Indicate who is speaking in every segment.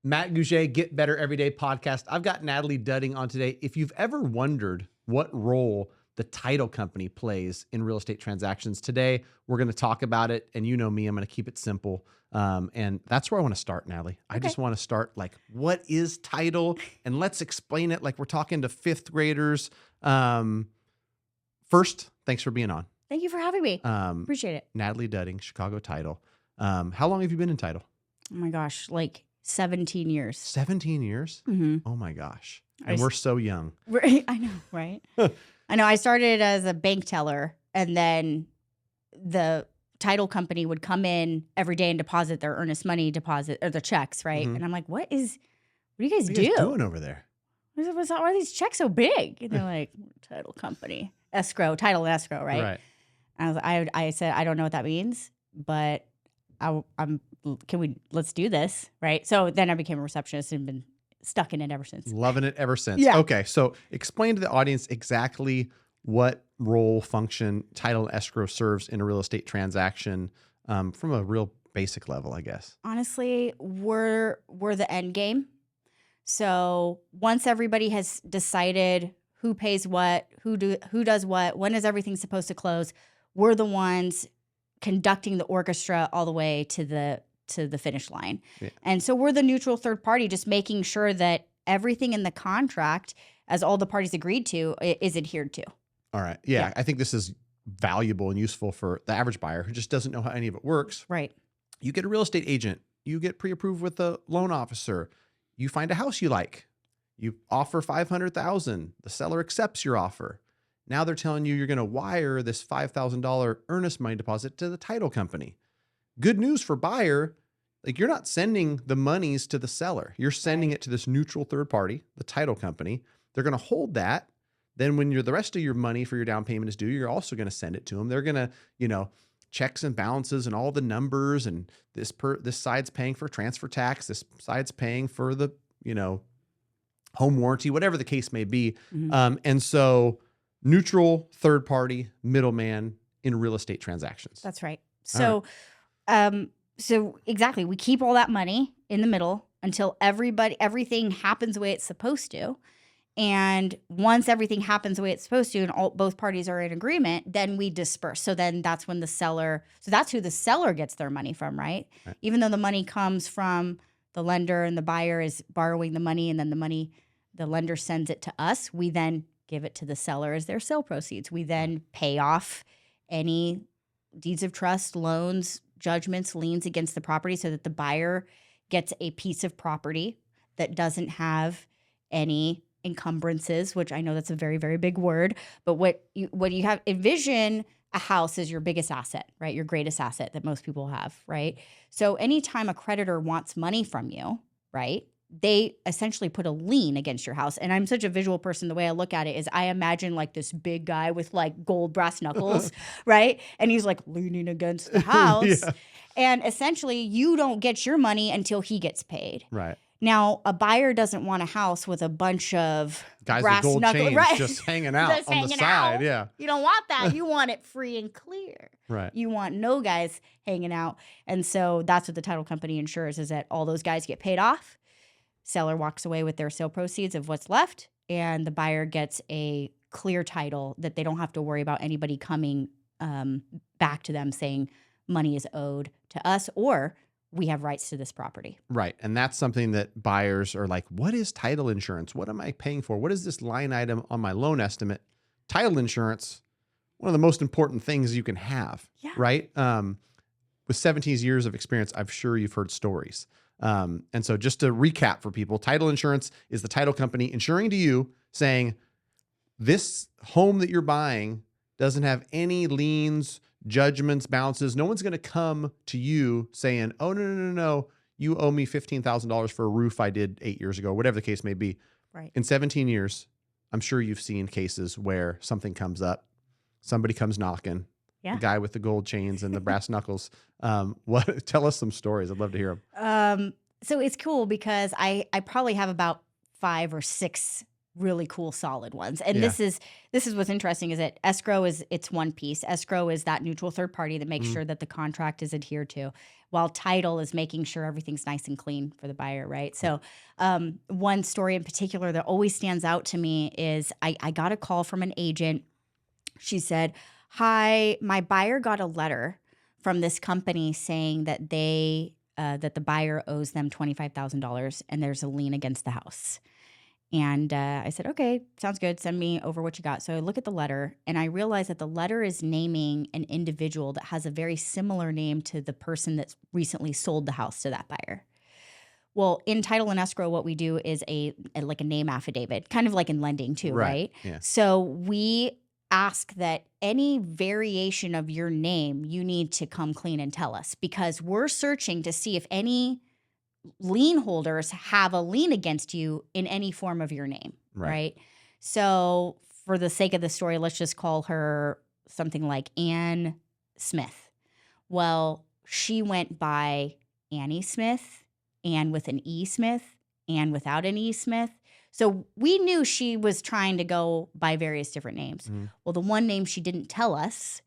Speaker 1: Matt Gougé, Get Better Everyday podcast. I've got Natalie Dudding on today. If you've ever wondered what role the title company plays in real estate transactions, today we're going to talk about it. And you know me, I'm going to keep it simple. And that's where I want to start, Natalie. I just want to start like, what is title? And let's explain it like we're talking to fifth graders. First, thanks for being on.
Speaker 2: Thank you for having me. Appreciate it.
Speaker 1: Natalie Dudding, Chicago Title. How long have you been in title?
Speaker 2: Oh my gosh, like 17 years.
Speaker 1: 17 years?
Speaker 2: Mm-hmm.
Speaker 1: Oh my gosh. And we're so young.
Speaker 2: I know, right? I know. I started as a bank teller, and then the title company would come in every day and deposit their earnest money deposit or the checks, right?
Speaker 1: Mm-hmm.
Speaker 2: And I'm like, what do you guys
Speaker 1: What are
Speaker 2: do?
Speaker 1: you guys doing over there?
Speaker 2: Why are these checks so big? And they're like, title company, escrow, title and escrow, right? I said, I don't know what that means, but let's do this, right? So then I became a receptionist and been stuck in it ever since.
Speaker 1: Loving it ever since.
Speaker 2: Yeah.
Speaker 1: Okay, so explain to the audience exactly what role, function, title, and escrow serves in a real estate transaction from a real basic level, I guess.
Speaker 2: Honestly, we're the end game. So once everybody has decided who pays what, who does what, when is everything supposed to close, we're the ones conducting the orchestra all the way to the finish line. Yeah. And so we're the neutral third party, just making sure that everything in the contract, as all the parties agreed to, is adhered to.
Speaker 1: All right. Yeah. I think this is valuable and useful for the average buyer who just doesn't know how any of it works.
Speaker 2: Right.
Speaker 1: You get a real estate agent. You get pre-approved with a loan officer. You find a house you like. You offer $500,000. The seller accepts your offer. Now they're telling you you're going to wire this $5,000 earnest money deposit to the title company. Good news for buyer, like you're not sending the monies to the seller. You're sending it to this neutral third party, the title company. They're going to hold that. Then when the rest of your money for your down payment is due, you're also going to send it to them. They're going to, checks and balances and all the numbers, and this side's paying for transfer tax. This side's paying for the, home warranty, whatever the case may be. Mm-hmm. And so neutral third party middleman in real estate transactions.
Speaker 2: That's right. So, so exactly, we keep all that money in the middle until everything happens the way it's supposed to. And once everything happens the way it's supposed to and both parties are in agreement, then we disperse. So then that's when that's who the seller gets their money from, right? Even though the money comes from the lender and the buyer is borrowing the money, and then the lender sends it to us, we then give it to the seller as their sale proceeds. We then pay off any deeds of trust, loans, judgments, liens against the property so that the buyer gets a piece of property that doesn't have any encumbrances, which I know that's a very, very big word, but what you have, envision a house is your biggest asset, right? Your greatest asset that most people have, right? So anytime a creditor wants money from you, right, they essentially put a lien against your house. And I'm such a visual person. The way I look at it is I imagine like this big guy with like gold brass knuckles, right? And he's like leaning against the house. Yeah. And essentially you don't get your money until he gets paid.
Speaker 1: Right.
Speaker 2: Now, a buyer doesn't want a house with a bunch of
Speaker 1: guys
Speaker 2: brass
Speaker 1: with gold
Speaker 2: knuckles,
Speaker 1: chains
Speaker 2: right?
Speaker 1: just hanging out
Speaker 2: just
Speaker 1: on
Speaker 2: hanging
Speaker 1: the side.
Speaker 2: out.
Speaker 1: Yeah.
Speaker 2: You don't want that. You want it free and clear.
Speaker 1: Right.
Speaker 2: You want no guys hanging out. And so that's what the title company ensures, is that all those guys get paid off. Seller walks away with their sale proceeds of what's left, and the buyer gets a clear title that they don't have to worry about anybody coming back to them saying money is owed to us or we have rights to this property.
Speaker 1: Right. And that's something that buyers are like, what is title insurance? What am I paying for? What is this line item on my loan estimate? Title insurance, one of the most important things you can have, right? With 17 years of experience, I'm sure you've heard stories. And so just to recap for people, title insurance is the title company insuring to you saying, this home that you're buying doesn't have any liens, judgments, balances. No one's going to come to you saying, oh, no, you owe me $15,000 for a roof I did 8 years ago, whatever the case may be.
Speaker 2: Right.
Speaker 1: In 17 years, I'm sure you've seen cases where something comes up, somebody comes knocking, the guy with the gold chains and the brass knuckles. Tell us some stories. I'd love to hear them.
Speaker 2: So it's cool because I probably have about 5 or 6 really cool, solid ones. And
Speaker 1: Yeah.
Speaker 2: this is what's interesting is that escrow it's one piece. Escrow is that neutral third party that makes sure that the contract is adhered to, while title is making sure everything's nice and clean for the buyer, right? So one story in particular that always stands out to me is I got a call from an agent. She said, "Hi, my buyer got a letter from this company saying that that the buyer owes them $25,000 and there's a lien against the house." And I said, "Okay, sounds good. Send me over what you got." So I look at the letter and I realize that the letter is naming an individual that has a very similar name to the person that's recently sold the house to that buyer. Well, in title and escrow, what we do is like a name affidavit, kind of like in lending too, right?
Speaker 1: Yeah.
Speaker 2: So we ask that any variation of your name, you need to come clean and tell us, because we're searching to see if any lien holders have a lien against you in any form of your name, right? So for the sake of the story, let's just call her something like Ann Smith. Well, she went by Annie Smith, Ann with an E Smith, Ann without an E Smith. So we knew she was trying to go by various different names. Well, the one name she didn't tell us,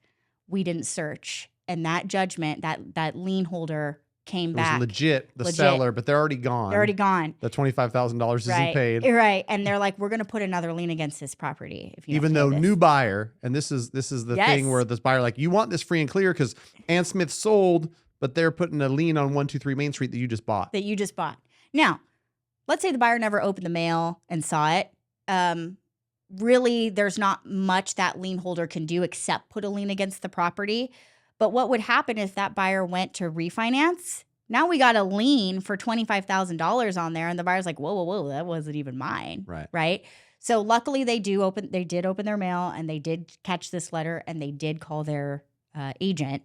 Speaker 2: we didn't search. And that judgment, that lien holder came back.
Speaker 1: It was legit, seller, but they're already gone.
Speaker 2: They're already gone.
Speaker 1: The $25,000 isn't paid.
Speaker 2: Right. And they're like, "We're going to put another lien against this property. If you
Speaker 1: Even though new buyer, and this is the thing where this buyer, like, you want this free and clear because Ann Smith sold, but they're putting a lien on 123 Main Street that you just bought.
Speaker 2: Now, let's say the buyer never opened the mail and saw it. Really, there's not much that lien holder can do except put a lien against the property. But what would happen if that buyer went to refinance? Now we got a lien for $25,000 on there, and the buyer's like, whoa, that wasn't even mine, right? So luckily they did open their mail, and they did catch this letter, and they did call their agent,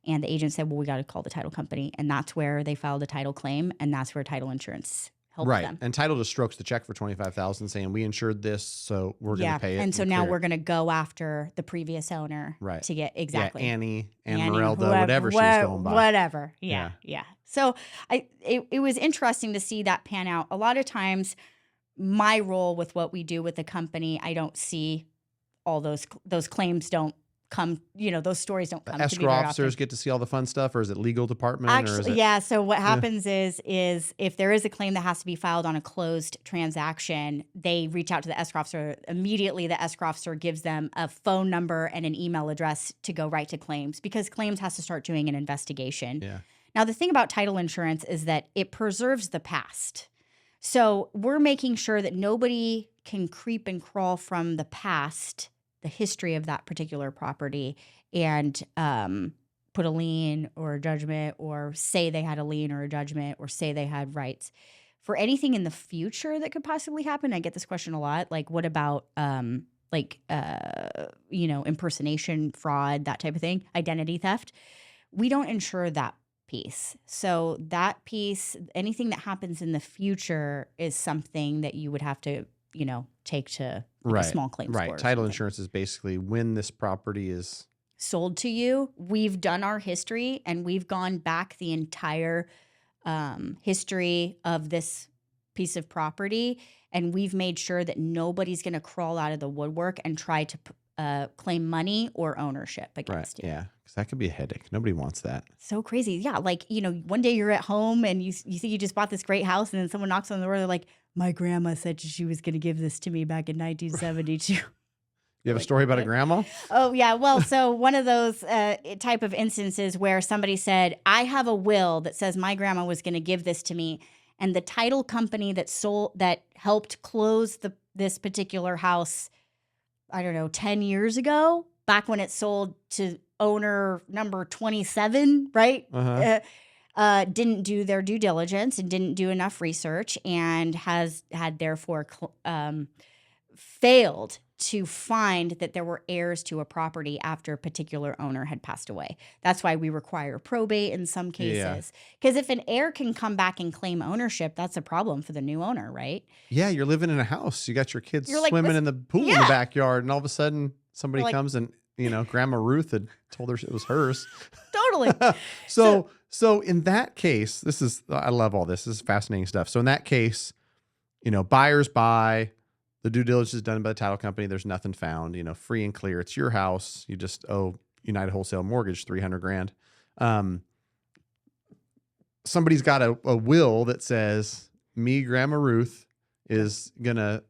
Speaker 2: and the agent said, "Well, we got to call the title company," and that's where they filed a title claim, and that's where title insurance helped them.
Speaker 1: And title just strokes the check for $25,000, saying we insured this, so we're going to pay it.
Speaker 2: And so now we're going to go after the previous owner to get Annie,
Speaker 1: Merelda, whatever she's going by.
Speaker 2: Whatever. Yeah. So it was interesting to see that pan out. A lot of times, my role with what we do with the company, I don't see all those claims don't come, those stories don't come to me
Speaker 1: escrow
Speaker 2: very
Speaker 1: officers
Speaker 2: often.
Speaker 1: get to see all the fun stuff, or is it legal department?
Speaker 2: Actually, so what happens is if there is a claim that has to be filed on a closed transaction, they reach out to the escrow officer. Immediately, the escrow officer gives them a phone number and an email address to go right to claims, because claims has to start doing an investigation. Now, the thing about title insurance is that it preserves the past. So we're making sure that nobody can creep and crawl from the past, the history of that particular property, and put a lien or a judgment, or say they had a lien or a judgment, or say they had rights. For anything in the future that could possibly happen, I get this question a lot. Like, what about impersonation, fraud, that type of thing, identity theft? We don't insure that piece. So that piece, anything that happens in the future, is something that you would have to, take to a small claims court.
Speaker 1: Title insurance is basically when this property is
Speaker 2: sold to you. We've done our history, and we've gone back the entire history of this piece of property, and we've made sure that nobody's going to crawl out of the woodwork and try to claim money or ownership against you.
Speaker 1: Yeah, because that could be a headache. Nobody wants that.
Speaker 2: So crazy. Yeah, like, one day you're at home and you think you just bought this great house, and then someone knocks on the door. They're like, "My grandma said she was going to give this to me back in 1972.
Speaker 1: You have a story about a grandma?
Speaker 2: Oh, yeah. Well, so one of those type of instances where somebody said, "I have a will that says my grandma was going to give this to me," and the title company that helped close this particular house, I don't know, 10 years ago, back when it sold to owner number 27, right? Didn't do their due diligence and didn't do enough research, and had therefore failed to find that there were heirs to a property after a particular owner had passed away. That's why we require probate in some cases. Because if an heir can come back and claim ownership, that's a problem for the new owner, right?
Speaker 1: Yeah, you're living in a house. You got your kids swimming in the pool in the backyard, and all of a sudden somebody comes and, Grandma Ruth had told her it was hers.
Speaker 2: Totally.
Speaker 1: So in that case, I love all this. This is fascinating stuff. So in that case, buyers buy, the due diligence is done by the title company. There's nothing found, free and clear. It's your house. You just owe United Wholesale Mortgage $300,000. Somebody's got a will that says me, Grandma Ruth, is gonna,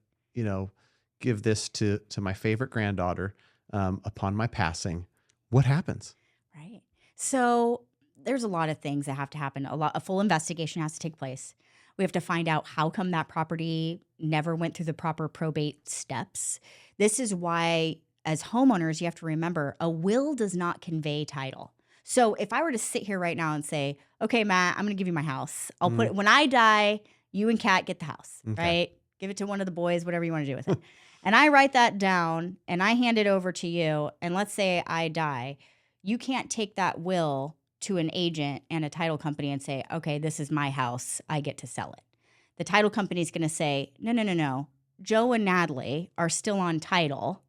Speaker 1: give this to my favorite granddaughter upon my passing. What happens?
Speaker 2: Right. So there's a lot of things that have to happen. A full investigation has to take place. We have to find out how come that property never went through the proper probate steps. This is why, as homeowners, you have to remember a will does not convey title. So if I were to sit here right now and say, okay, Matt, I'm going to give you my house. I'll put it, when I die, you and Kat get the house, right? Give it to one of the boys, whatever you want to do with it. And I write that down and I hand it over to you. And let's say I die. You can't take that will to an agent and a title company and say, okay, this is my house. I get to sell it. The title company is going to say, no. Joe and Natalie are still on title.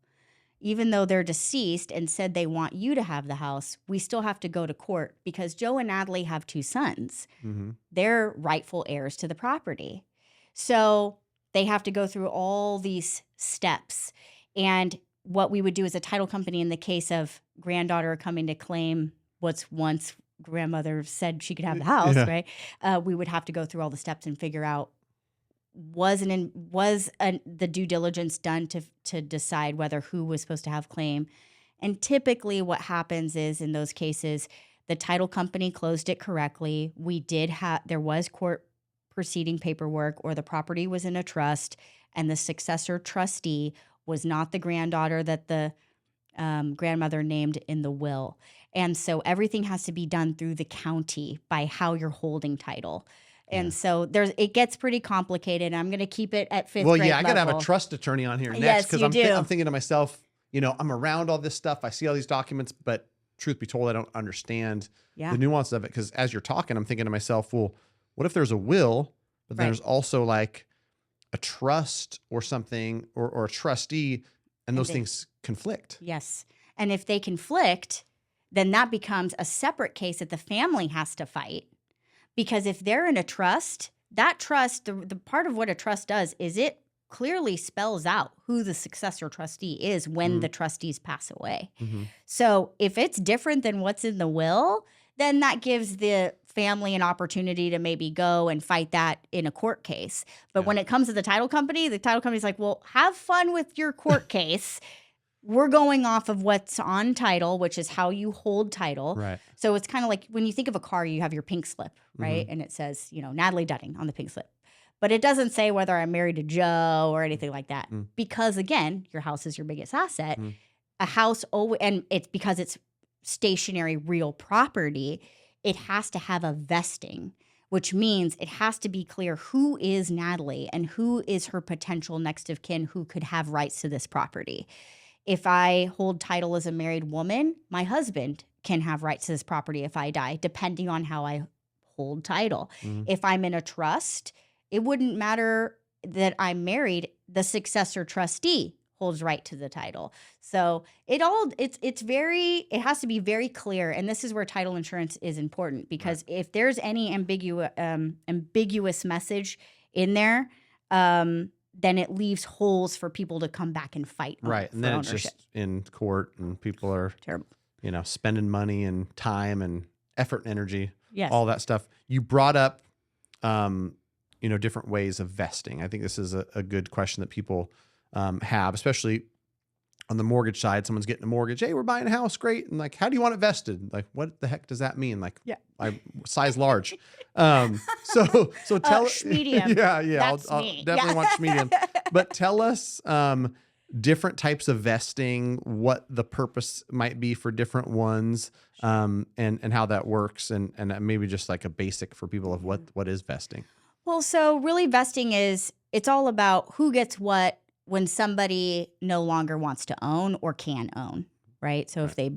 Speaker 2: Even though they're deceased and said they want you to have the house, we still have to go to court because Joe and Natalie have 2 sons.
Speaker 1: Mm-hmm.
Speaker 2: They're rightful heirs to the property. So they have to go through all these steps. And what we would do as a title company in the case of granddaughter coming to claim what's once grandmother said she could have the house, right? We would have to go through all the steps and figure out was the due diligence done to decide whether who was supposed to have claim. And typically what happens is in those cases, the title company closed it correctly. There was court proceeding paperwork, or the property was in a trust and the successor trustee was not the granddaughter that the grandmother named in the will. And so everything has to be done through the county by how you're holding title. And so it gets pretty complicated. I'm going to keep it at 5th grade
Speaker 1: I got to have a trust attorney on here next
Speaker 2: Yes,
Speaker 1: because
Speaker 2: you
Speaker 1: I'm
Speaker 2: do.
Speaker 1: thinking to myself, I'm around all this stuff. I see all these documents, but truth be told, I don't understand the nuances of it. Because as you're talking, I'm thinking to myself, well, what if there's a will, but then there's also like a trust or something or a trustee, and those things conflict?
Speaker 2: Yes. And if they conflict, then that becomes a separate case that the family has to fight. Because if they're in a trust, that trust, the part of what a trust does is it clearly spells out who the successor trustee is when the trustees pass away.
Speaker 1: Mm-hmm.
Speaker 2: So if it's different than what's in the will, then that gives the family an opportunity to maybe go and fight that in a court case. But when it comes to the title company's like, well, have fun with your court case. We're going off of what's on title, which is how you hold title.
Speaker 1: Right.
Speaker 2: So it's kind of like when you think of a car, you have your pink slip, right? And it says, Natalie Dudding on the pink slip. But it doesn't say whether I'm married to Joe or anything like that. Because again, your house is your biggest asset. A house, and it's because it's stationary real property, it has to have a vesting, which means it has to be clear who is Natalie and who is her potential next of kin who could have rights to this property. If I hold title as a married woman, my husband can have rights to this property if I die, depending on how I hold title. If I'm in a trust, it wouldn't matter that I'm married. The successor trustee holds right to the title. So it has to be very clear. And this is where title insurance is important, because if there's any ambiguous message in there, then it leaves holes for people to come back and fight.
Speaker 1: Right. And then
Speaker 2: ownership.
Speaker 1: It's just in court and people are
Speaker 2: terrible.
Speaker 1: Spending money and time and effort and energy,
Speaker 2: Yes.
Speaker 1: all that stuff. You brought up, different ways of vesting. I think this is a good question that people have, especially on the mortgage side. Someone's getting a mortgage. Hey, we're buying a house. Great. And like, how do you want it vested? Like, what the heck does that mean? Like, I size large. So tell us.
Speaker 2: Medium.
Speaker 1: Yeah.
Speaker 2: That's
Speaker 1: I'll
Speaker 2: me.
Speaker 1: definitely want medium. But tell us different types of vesting, what the purpose might be for different ones, and how that works, and maybe just like a basic for people of what is vesting.
Speaker 2: Well, so really vesting it's all about who gets what when somebody no longer wants to own or can own, right? So if they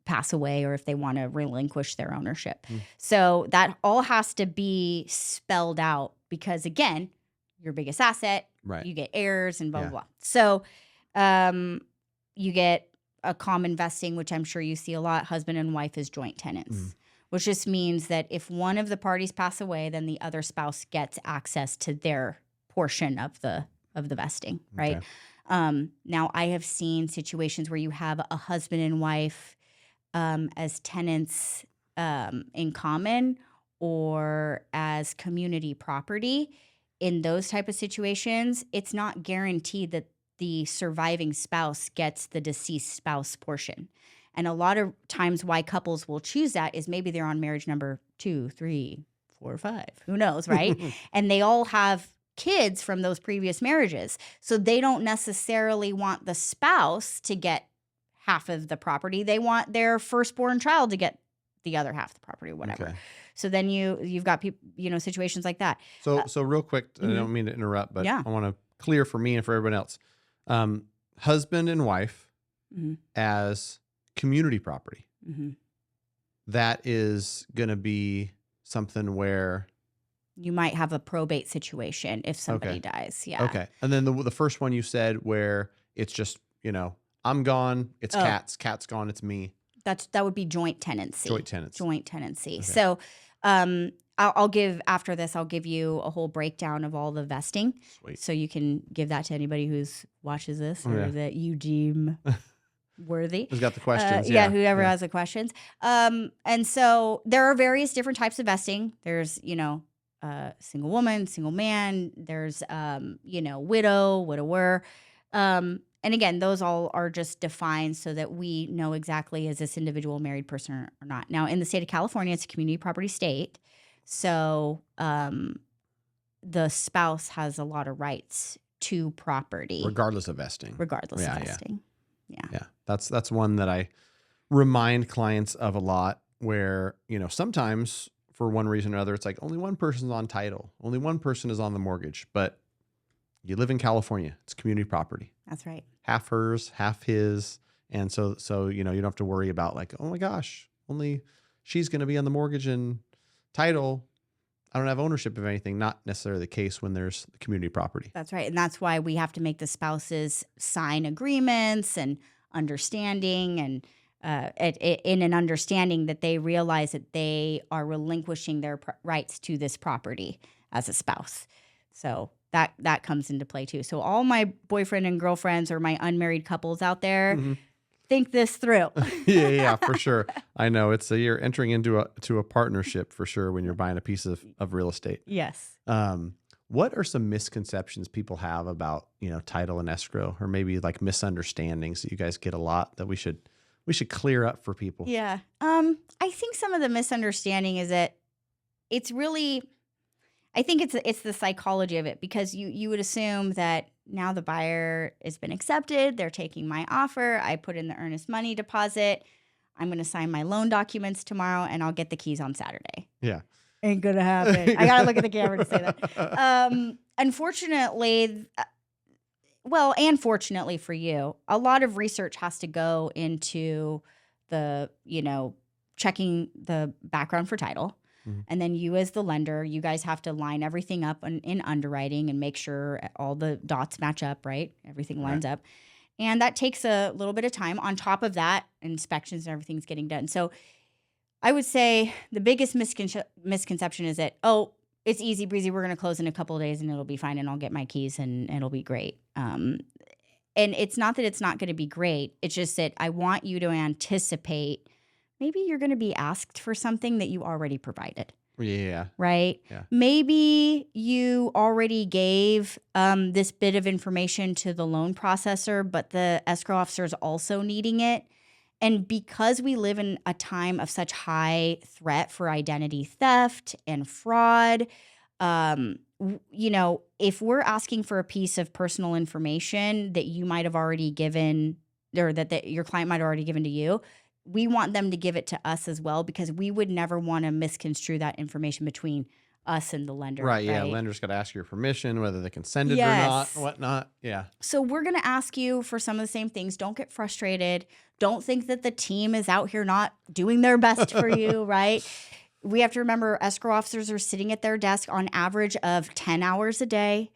Speaker 2: pass away or if they want to relinquish their ownership. So that all has to be spelled out because, again, your biggest asset, you get heirs and blah, blah, blah. So you get a common vesting, which I'm sure you see a lot, husband and wife as joint tenants, which just means that if one of the parties pass away, then the other spouse gets access to their portion of the of the vesting, right?
Speaker 1: Okay.
Speaker 2: Now, I have seen situations where you have a husband and wife as tenants in common or as community property. In those type of situations, it's not guaranteed that the surviving spouse gets the deceased spouse portion. And a lot of times why couples will choose that is maybe they're on marriage number 2, 3, 4, 5, who knows, right? And they all have kids from those previous marriages. So they don't necessarily want the spouse to get half of the property. They want their firstborn child to get the other half of the property or whatever.
Speaker 1: Okay.
Speaker 2: So then you've got people, situations like that.
Speaker 1: So real quick, I
Speaker 2: mhm.
Speaker 1: don't mean to interrupt, but
Speaker 2: Yeah.
Speaker 1: I want to clear for me and for everyone else. Husband and wife
Speaker 2: Mhm.
Speaker 1: as community property.
Speaker 2: Mm-hmm.
Speaker 1: That is going to be something where
Speaker 2: You might have a probate situation if somebody
Speaker 1: Okay.
Speaker 2: dies. Yeah.
Speaker 1: Okay. And then the first one you said where it's just, I'm gone, it's
Speaker 2: Oh.
Speaker 1: cat's gone, it's me.
Speaker 2: That would be joint tenancy.
Speaker 1: Joint tenants.
Speaker 2: Joint tenancy.
Speaker 1: Okay.
Speaker 2: So I'll give, after this, I'll give you a whole breakdown of all the vesting.
Speaker 1: Sweet.
Speaker 2: So you can give that to anybody who's watches this or
Speaker 1: Yeah.
Speaker 2: that you deem worthy.
Speaker 1: Who's got the questions?
Speaker 2: Whoever has the questions. And so there are various different types of vesting. There's, single woman, single man. There's, widow, widower. And again, those all are just defined so that we know exactly is this individual a married person or not. Now, in the state of California, it's a community property state. So the spouse has a lot of rights to property.
Speaker 1: Regardless of vesting.
Speaker 2: Regardless
Speaker 1: Yeah,
Speaker 2: of
Speaker 1: yeah.
Speaker 2: vesting.
Speaker 1: Yeah. That's one that I remind clients of a lot where, sometimes for one reason or another, it's like only one person's on title. Only one person is on the mortgage, but you live in California. It's community property.
Speaker 2: That's right.
Speaker 1: Half hers, half his. And so, you don't have to worry about like, oh my gosh, only she's going to be on the mortgage and title. I don't have ownership of anything. Not necessarily the case when there's community property.
Speaker 2: That's right. And that's why we have to make the spouses sign agreements and understanding and in an understanding that they realize that they are relinquishing their rights to this property as a spouse. So that comes into play too. So all my boyfriend and girlfriends or my unmarried couples out there, think this through.
Speaker 1: Yeah, for sure. I know you're entering into a partnership for sure when you're buying a piece of real estate.
Speaker 2: Yes.
Speaker 1: What are some misconceptions people have about, title and escrow, or maybe like misunderstandings that you guys get a lot that we should clear up for people?
Speaker 2: Yeah. I think some of the misunderstanding is that it's really, I think it's the psychology of it, because you would assume that now the buyer has been accepted, they're taking my offer, I put in the earnest money deposit, I'm going to sign my loan documents tomorrow, and I'll get the keys on Saturday.
Speaker 1: Yeah.
Speaker 2: Ain't gonna happen. I gotta look at the camera to say that. Unfortunately, and fortunately for you, a lot of research has to go into the, checking the background for title. And then you as the lender, you guys have to line everything up in underwriting and make sure all the dots match up, right? Everything lines up. And that takes a little bit of time. On top of that, inspections and everything's getting done. So I would say the biggest misconception is that, it's easy breezy. We're going to close in a couple of days and it'll be fine and I'll get my keys and it'll be great. And it's not that it's not going to be great. It's just that I want you to anticipate maybe you're going to be asked for something that you already provided.
Speaker 1: Yeah.
Speaker 2: Right?
Speaker 1: Yeah.
Speaker 2: Maybe you already gave this bit of information to the loan processor, but the escrow officer is also needing it. And because we live in a time of such high threat for identity theft and fraud, if we're asking for a piece of personal information that you might have already given, or that your client might have already given to you, we want them to give it to us as well, because we would never want to misconstrue that information between us and the lender.
Speaker 1: Right. Yeah. Lender's got to ask your permission, whether they can send it or not, and whatnot. Yeah.
Speaker 2: So we're going to ask you for some of the same things. Don't get frustrated. Don't think that the team is out here not doing their best for you, right? We have to remember escrow officers are sitting at their desk on average of 10 hours a day.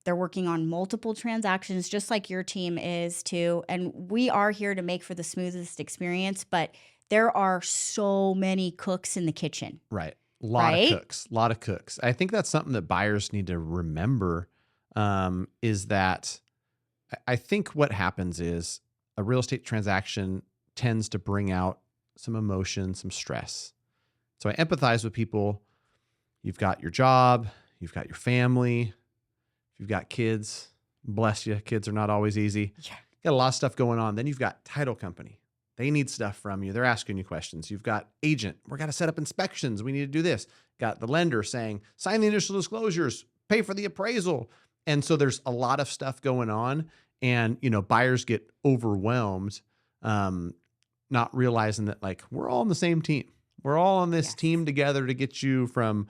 Speaker 2: They're working on multiple transactions, just like your team is too. And we are here to make for the smoothest experience, but there are so many cooks in the kitchen.
Speaker 1: Right. A lot of cooks. I think that's something that buyers need to remember. is that I think what happens is a real estate transaction tends to bring out some emotion, some stress. So I empathize with people. You've got your job, you've got your family, you've got kids. Bless you. Kids are not always easy.
Speaker 2: Yeah.
Speaker 1: Got a lot of stuff going on. Then you've got title company. They need stuff from you. They're asking you questions. You've got agent. We're got to set up inspections. We need to do this. Got the lender saying, sign the initial disclosures, pay for the appraisal. And so there's a lot of stuff going on. And, buyers get overwhelmed, not realizing that like we're all on the same team. We're all on this team together to get you from,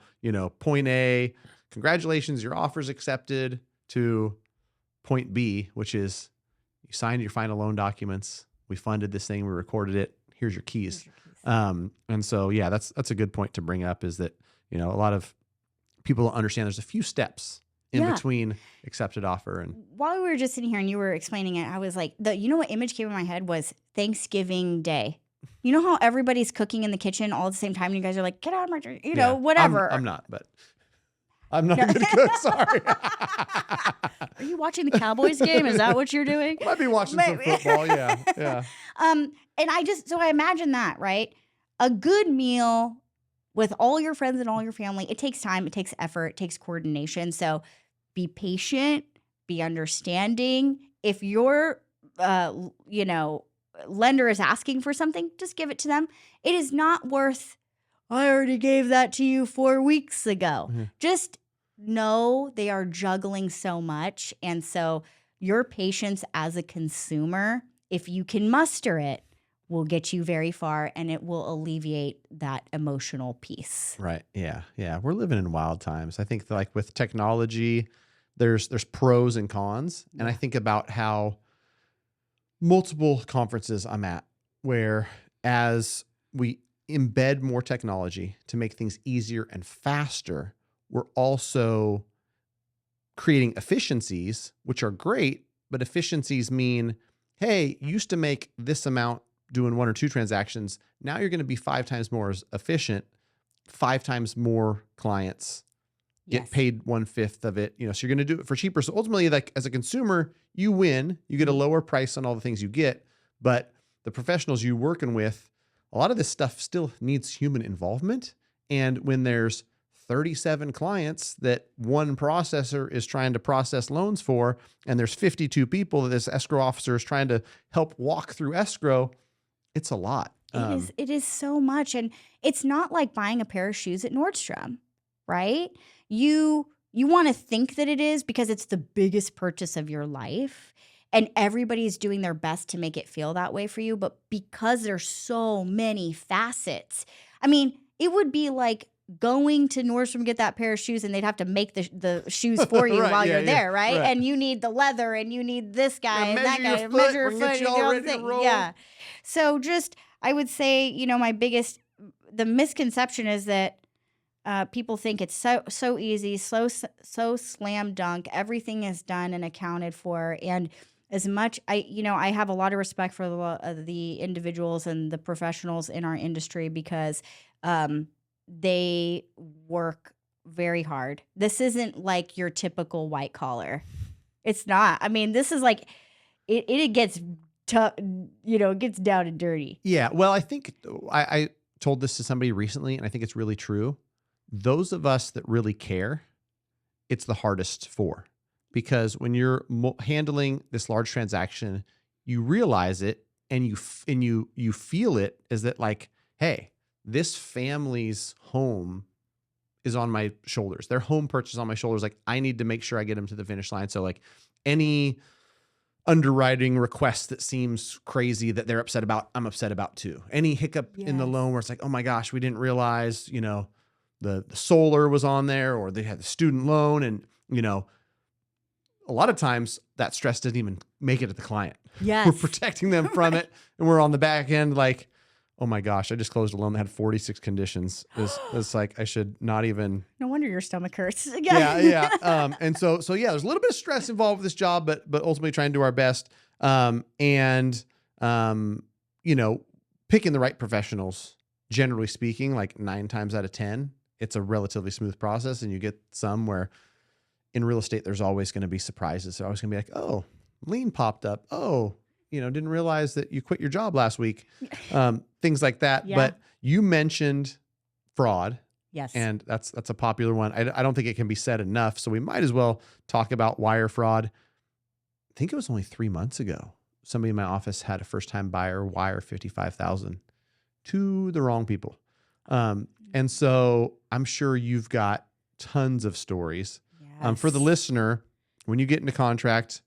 Speaker 1: point A, congratulations, your offer's accepted, to point B, which is you signed your final loan documents. We funded this thing. We recorded it. Here's your keys. And so, yeah, that's a good point to bring up, is that, a lot of people don't understand there's a few steps in between accepted offer. And
Speaker 2: while we were just sitting here and you were explaining it, I was like, what image came in my head was Thanksgiving Day. You know how everybody's cooking in the kitchen all at the same time, and you guys are like, get out of my drink, whatever.
Speaker 1: I'm not, but I'm not a good cook. Sorry.
Speaker 2: Are you watching the Cowboys game? Is that what you're doing?
Speaker 1: Might be watching some football. Yeah.
Speaker 2: And I imagine that, right? A good meal with all your friends and all your family, it takes time, it takes effort, it takes coordination. So be patient, be understanding. If your, lender is asking for something, just give it to them. It is not worth, I already gave that to you 4 weeks ago. Mm-hmm. Just know they are juggling so much. And so your patience as a consumer, if you can muster it, will get you very far, and it will alleviate that emotional piece.
Speaker 1: Right. Yeah. Yeah. We're living in wild times. I think like with technology, there's pros and cons. And I think about how multiple conferences I'm at, where as we embed more technology to make things easier and faster, we're also creating efficiencies, which are great, but efficiencies mean, hey, you used to make this amount doing 1 or 2 transactions. Now you're going to be 5 times more efficient, 5 times more clients get paid 1/5 of it. So you're going to do it for cheaper. So ultimately, like as a consumer, you win, you get a lower price on all the things you get, but the professionals you're working with, a lot of this stuff still needs human involvement. And when there's 37 clients that one processor is trying to process loans for, and there's 52 people that this escrow officer is trying to help walk through escrow, it's a lot.
Speaker 2: It is so much. And it's not like buying a pair of shoes at Nordstrom, right? You want to think that it is because it's the biggest purchase of your life, and everybody's doing their best to make it feel that way for you. But because there's so many facets, I mean, it would be like going to Nordstrom to get that pair of shoes, and they'd have to make the shoes for you while you're there, right? And you need the leather, and you need this guy and that guy to measure your foot. Yeah. So I would say, the misconception is that people think it's so easy, so slam dunk. Everything is done and accounted for. And as much, I have a lot of respect for the individuals and the professionals in our industry, because they work very hard. This isn't like your typical white collar. It's not. I mean, this is like, it gets tough, it gets down and dirty.
Speaker 1: Yeah. Well, I think I told this to somebody recently, and I think it's really true. Those of us that really care, it's the hardest for, because when you're handling this large transaction, you realize it, and you feel it as that, like, hey, this family's home is on my shoulders. Their home purchase is on my shoulders. Like, I need to make sure I get them to the finish line. So like any underwriting request that seems crazy that they're upset about, I'm upset about too. Any hiccup in the loan where it's like, oh my gosh, we didn't realize, the solar was on there, or they had the student loan, and, a lot of times that stress doesn't even make it to the client.
Speaker 2: Yes.
Speaker 1: We're protecting them from it, and we're on the back end like, oh my gosh, I just closed a loan that had 46 conditions. It's like, I should not even.
Speaker 2: No wonder your stomach hurts.
Speaker 1: Yeah. And so yeah, there's a little bit of stress involved with this job, but ultimately trying to do our best. Picking the right professionals, generally speaking, like 9 times out of 10, it's a relatively smooth process. And you get some where in real estate, there's always going to be surprises. They're always going to be like, oh, lien popped up. Oh, didn't realize that you quit your job last week. Things like that.
Speaker 2: Yeah.
Speaker 1: But you mentioned fraud.
Speaker 2: Yes.
Speaker 1: And that's a popular one. I don't think it can be said enough. So we might as well talk about wire fraud. I think it was only 3 months ago. Somebody in my office had a first-time buyer wire $55,000 to the wrong people. And so I'm sure you've got tons of stories.
Speaker 2: Yes.
Speaker 1: For the listener, when you get into contract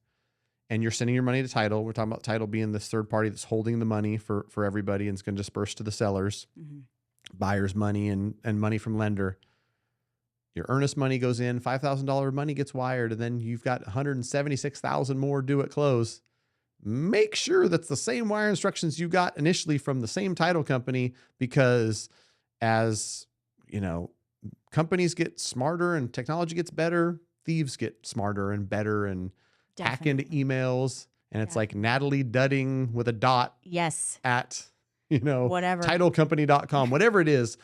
Speaker 1: and you're sending your money to title, we're talking about title being this third party that's holding the money for everybody and it's going to disperse to the sellers, buyer's money and money from lender. Your earnest money goes in, $5,000 money gets wired, and then you've got $176,000 more due at close. Make sure that's the same wire instructions you got initially from the same title company, because as companies get smarter and technology gets better, thieves get smarter and better and hack into emails. And it's like Natalie Dudding with a dot.
Speaker 2: Yes.
Speaker 1: At,
Speaker 2: whatever.
Speaker 1: titlecompany.com, whatever it is.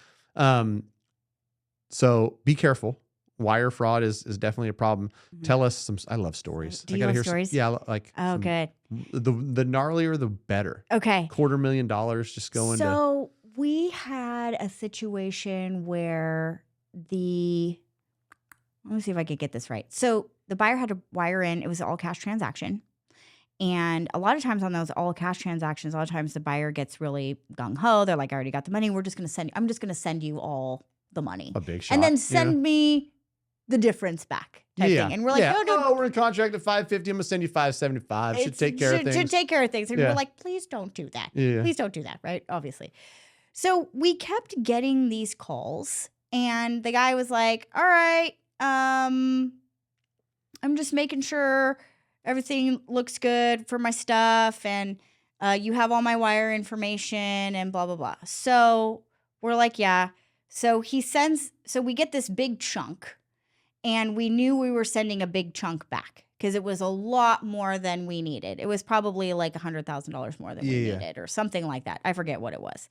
Speaker 1: So be careful. Wire fraud is definitely a problem. Tell us some. I love stories.
Speaker 2: Do you love stories?
Speaker 1: Yeah, like
Speaker 2: good.
Speaker 1: The gnarlier the better.
Speaker 2: Okay.
Speaker 1: $250,000 just going to.
Speaker 2: So we had a situation where let me see if I could get this right. So the buyer had to wire in. It was an all cash transaction. And a lot of times on those all cash transactions, a lot of times the buyer gets really gung ho. They're like, I already got the money. I'm just going to send you all the money.
Speaker 1: A big shot.
Speaker 2: And then send me the difference back type thing. And we're like, no.
Speaker 1: We're in contract at $550. I'm going to send you $575. Should take care of things.
Speaker 2: Should take care of things. And we're like, please don't do that.
Speaker 1: Yeah.
Speaker 2: Please don't do that, right? Obviously. So we kept getting these calls and the guy was like, all right, I'm just making sure everything looks good for my stuff and you have all my wire information and blah, blah, blah. So we're like, yeah. So we get this big chunk and we knew we were sending a big chunk back because it was a lot more than we needed. It was probably like $100,000 more than we needed or something like that. I forget what it was.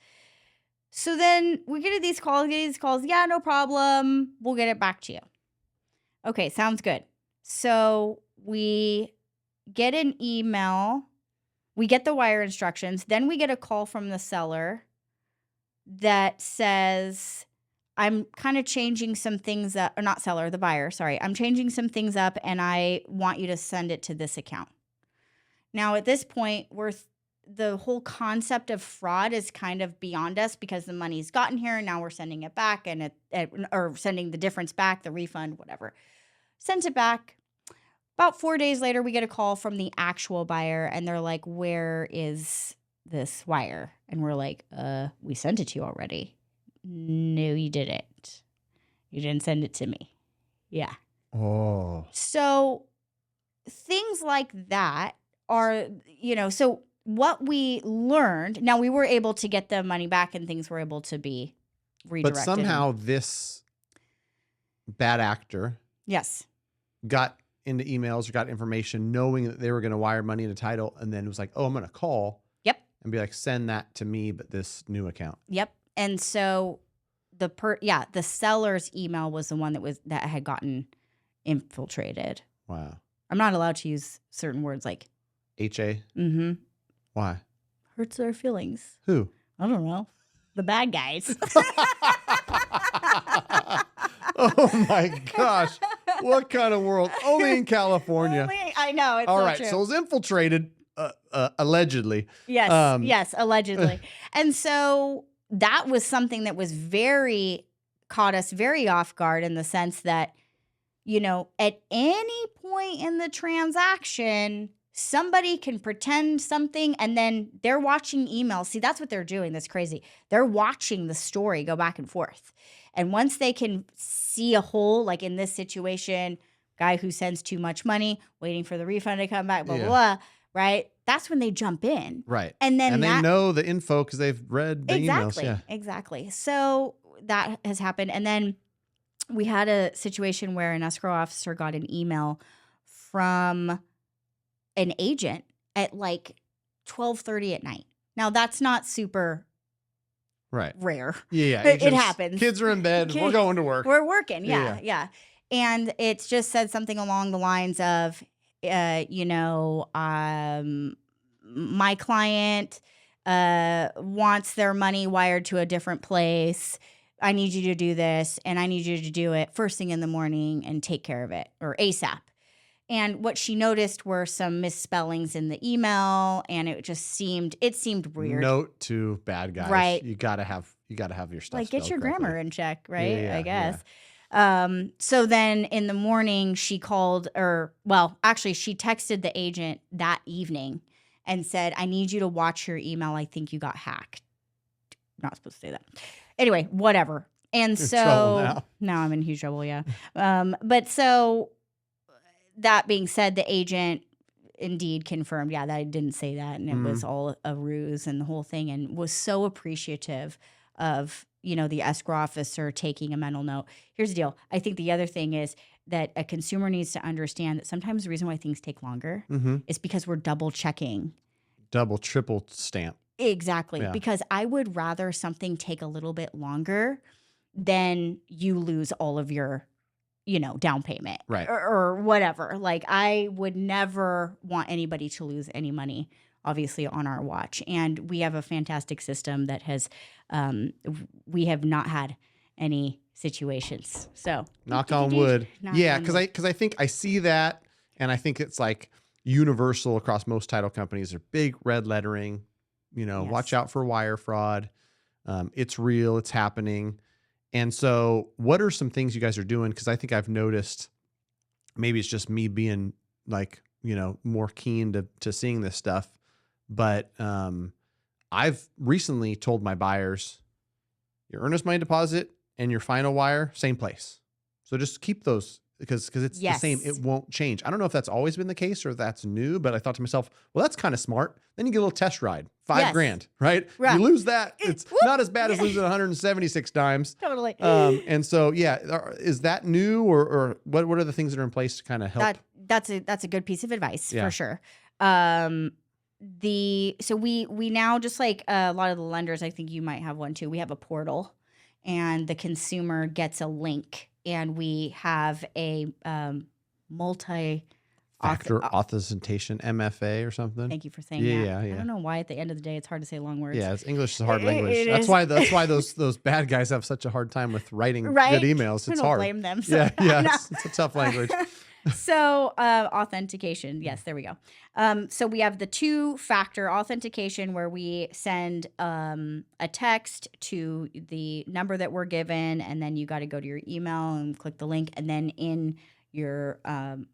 Speaker 2: So then we get these calls. Yeah, no problem. We'll get it back to you. Okay, sounds good. So we get an email. We get the wire instructions. Then we get a call from the seller that says, I'm kind of changing some things up, or not seller, the buyer, sorry. I'm changing some things up and I want you to send it to this account. Now at this point, the whole concept of fraud is kind of beyond us because the money's gotten here and now we're sending it back or sending the difference back, the refund, whatever. Sent it back. About 4 days later, we get a call from the actual buyer and they're like, where is this wire? And we're like, we sent it to you already. No, you didn't. You didn't send it to me. Yeah.
Speaker 1: Oh.
Speaker 2: So things like that are, so what we learned, now we were able to get the money back and things were able to be redirected.
Speaker 1: But somehow this bad actor got into emails or got information knowing that they were going to wire money into title and then was like, oh, I'm going to call.
Speaker 2: Yep.
Speaker 1: And be like, send that to me, but this new account.
Speaker 2: Yep. And so the seller's email was the one that had gotten infiltrated.
Speaker 1: Wow.
Speaker 2: I'm not allowed to use certain words like
Speaker 1: HA.
Speaker 2: Mm-hmm.
Speaker 1: Why?
Speaker 2: Hurts their feelings.
Speaker 1: Who?
Speaker 2: I don't know. The bad guys.
Speaker 1: Oh my gosh. What kind of world? Only in California.
Speaker 2: I know. It's
Speaker 1: all
Speaker 2: so
Speaker 1: right.
Speaker 2: true.
Speaker 1: So it was infiltrated, allegedly.
Speaker 2: Yes. Yes. Allegedly. And so that was something that was caught us very off guard in the sense that, at any point in the transaction, somebody can pretend something and then they're watching emails. See, that's what they're doing. That's crazy. They're watching the story go back and forth. And once they can see a hole, like in this situation, guy who sends too much money, waiting for the refund to come back, blah, blah, blah, right? That's when they jump in.
Speaker 1: Right.
Speaker 2: And then
Speaker 1: they know the info because they've read the emails. Yeah.
Speaker 2: Exactly. So that has happened. And then we had a situation where an escrow officer got an email from an agent at like 12:30 at night. Now that's not super rare.
Speaker 1: Yeah.
Speaker 2: It happens.
Speaker 1: Kids are in bed. We're going to work.
Speaker 2: We're working. Yeah. And it's just said something along the lines of, my client wants their money wired to a different place. I need you to do this, and I need you to do it first thing in the morning and take care of it, or ASAP. And what she noticed were some misspellings in the email, and it seemed weird.
Speaker 1: Note to bad guys.
Speaker 2: Right.
Speaker 1: You gotta have your stuff.
Speaker 2: Like, get your
Speaker 1: correctly.
Speaker 2: grammar in check, right?
Speaker 1: Yeah,
Speaker 2: I guess. So then in the morning she called, she texted the agent that evening and said, I need you to watch your email. I think you got hacked. Not supposed to say that. Anyway, whatever. And
Speaker 1: You're in
Speaker 2: so
Speaker 1: trouble
Speaker 2: now I'm in huge trouble. Yeah. But so that being said, the agent indeed confirmed, that I didn't say that. And it was all a ruse and the whole thing, and was so appreciative of, the escrow officer taking a mental note. Here's the deal. I think the other thing is that a consumer needs to understand that sometimes the reason why things take longer is because we're double checking.
Speaker 1: Double, triple stamp.
Speaker 2: Exactly.
Speaker 1: Yeah.
Speaker 2: Because I would rather something take a little bit longer than you lose all of your, down payment.
Speaker 1: Right.
Speaker 2: Or whatever. Like, I would never want anybody to lose any money, obviously, on our watch. And we have a fantastic system that has, we have not had any situations. So
Speaker 1: knock on wood.
Speaker 2: Yeah,
Speaker 1: because I think I see that, and I think it's like universal across most title companies. They're big red lettering.
Speaker 2: Yes.
Speaker 1: Watch out for wire fraud. It's real. It's happening. And so, what are some things you guys are doing? Because I think I've noticed, maybe it's just me being like, more keen to seeing this stuff, but I've recently told my buyers, your earnest money deposit and your final wire, same place. So just keep those because it's the same. It won't change. I don't know if that's always been the case or if that's new, but I thought to myself, well, that's kind of smart. Then you get a little test ride, $5,000, right? You lose that. It's not as bad as losing 176 times.
Speaker 2: Totally.
Speaker 1: And so, is that new or what are the things that are in place to kind of help?
Speaker 2: That's a good piece of advice for sure. We now, just like a lot of the lenders, I think you might have one too. We have a portal, and the consumer gets a link, and we have a
Speaker 1: multi-factor authentication, MFA or something.
Speaker 2: Thank you for saying that.
Speaker 1: Yeah.
Speaker 2: I don't know why at the end of the day it's hard to say long words.
Speaker 1: Yeah, English is a hard language. That's why those bad guys have such a hard time with writing good emails. It's hard.
Speaker 2: I don't blame them. So.
Speaker 1: Yeah, it's a tough language.
Speaker 2: So authentication. Yes, there we go. So we have the 2-factor authentication where we send a text to the number that we're given, and then you got to go to your email and click the link, and then in your